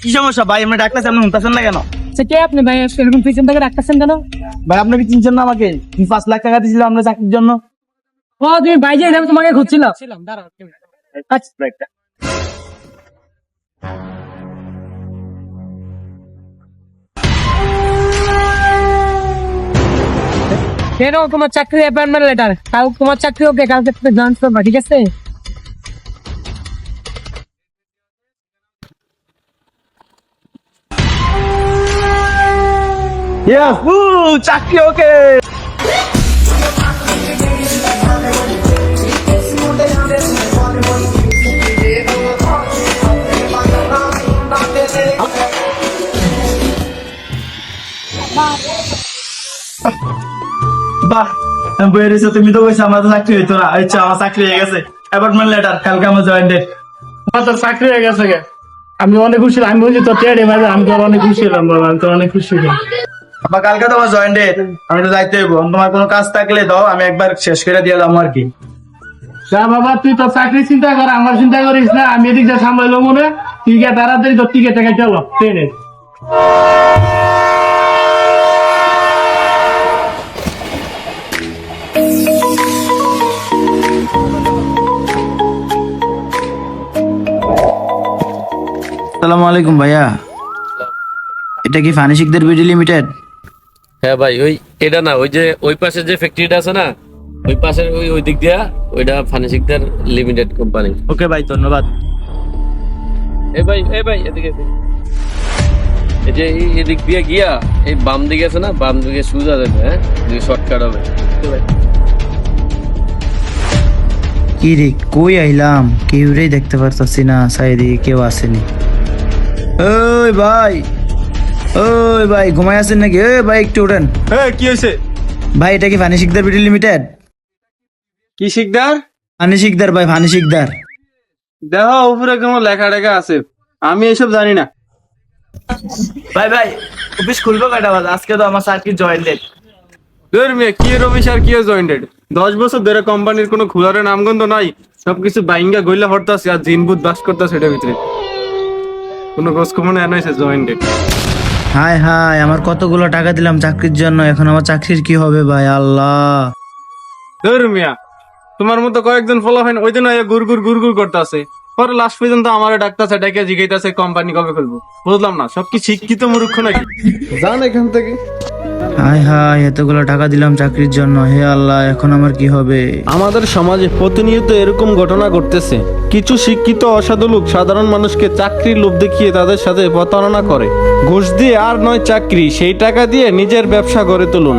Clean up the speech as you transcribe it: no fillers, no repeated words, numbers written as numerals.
কি সমস্যা ভাই? আমরা ডাকতেছি, আপনি শুনতেছেন না কেন? কে আপনি ভাই এরকম পিছন থেকে রাখতেছেন কেন? ভাই আপনি কি চিনছেন না আমাকে? 5 লাখ টাকা দিয়েছিলাম আমরা চাকরির জন্য। ও তুমি বাইরে আমি তোমাকে খুঁজছিলাম। কেন তোমার চাকরি অ্যাপয়েন্টমেন্ট লেটার, কাল তোমার চাকরি ওকে, কালকে তুমি জয়েন করবা, ঠিক আছে? চাকরি ওকে। বাহ, বেরিয়েছো তুমি তো কইছো আমার চাকরি হইতো না। আচ্ছা আমার চাকরি হয়ে গেছে, অ্যাপয়েন্টমেন্ট লেটার, কালকে আমার জয়েন ডেট। আমার তোর চাকরি হয়ে গেছে গে, আমি অনেক খুশি। আমি বলছি তোর টেডে ভাই, আমি তো অনেক খুশি হলাম বাবা, আমি তো অনেক খুশি হলাম। বাবা কালকে তোমার জয়েন ডেট, আমি তো যাইতে হইব। তোমার কোনো কাজ থাকলে দাও, আমি একবার শেষ করে দিয়ে দাম আর কি। যা বাবা, তুই তোর চাকরি চিন্তা কর, আমার চিন্তা করিস না। আমি এদিক যা সামলাইলো মনে, ঠিক আছে? তাড়াতাড়ি তোর টিকিট টাকা চলো ট্রেনে। আসসালামু আলাইকুম ভাইয়া, এটা কি ফানি শিকদার বিডি লিমিটেড? হ্যাঁ ভাই, ওই এটা না, ওই যে ওই পাশে যে ফ্যাক্টরিটা আছে না, ওই পাশের ওই দিক দিয়া ওইটা ফার্নিশিকদার লিমিটেড কোম্পানি। ওকে ভাই, ধন্যবাদ। এই ভাই এদিকে এই যে এদিক দিয়ে গিয়া এই বাম দিকে আছে না, বাম দিকে সোজা যাবে। হ্যাঁ, এদিকে শর্টকাট হবে। কি রে, কই আইলাম? কেউরেই দেখতে পারতাছি না, সাইডে কেউ আসেনি। ওই ভাই, ওই ভাই ঘুমাই আছেন নাকি? ওই ভাই একটু ওঠেন। কি হয়েছে? ভাই এটা কি ফানি শিকদার বিডি লিমিটেড? কি শিকদার? ফানি শিকদার ভাই, ফানি শিকদার। দেখো উপরে কোনো লেখা টেখা আছে, আমি এসব জানি না। ভাই ভাই, অফিস খুলবো কয়টা বাজে? আজকে তো আমার চাকরির জয়েন ডেট। ধর মেয়ে, কি রবিশ আর কি জয়েন্টেড? 10 বছর ধরে কোম্পানির কোনো খুলারে নামগন্ধ নাই, সবকিছু বাইঙ্গা গইলা হরতাছে আর জিনবুত বাস করতেছে এটার ভিতরে। কোনো গোস কমনে আনাইছে জয়েন্টেড। হায় হায়, আমার কতগুলো টাকা দিলাম চাকরির জন্য, এখন আমার চাকরির কি হবে ভাই? আল্লাহ। ধর মিয়া, তোমার মতো কয়েকজন ফলাফাইন ওই দিন গুড় গুড় করতেছে, পরে লাস্ট পর্যন্ত আমার ডাক্তারছে, ডাকে জিগাইতেছে কোম্পানি কবে খুলবো। বুঝলাম না, সব কি শিক্ষিত মূর্খ নাকি? জান এখান থেকে। হায় হায়, এতগুলো টাকা দিলাম চাকরির জন্য, হে আল্লাহ, এখন আমার কি হবে? আমাদের সমাজে প্রতিনিয়ত এরকম ঘটনা ঘটতেছে। কিছু শিক্ষিত অসাধু লোক সাধারণ মানুষকে চাকরির লোভ দেখিয়ে তাদের সাথে প্রতারণা করে। ঘুষ দিয়ে আর নয় চাকরি, সেই টাকা দিয়ে নিজের ব্যবসা গড়ে তুলুন।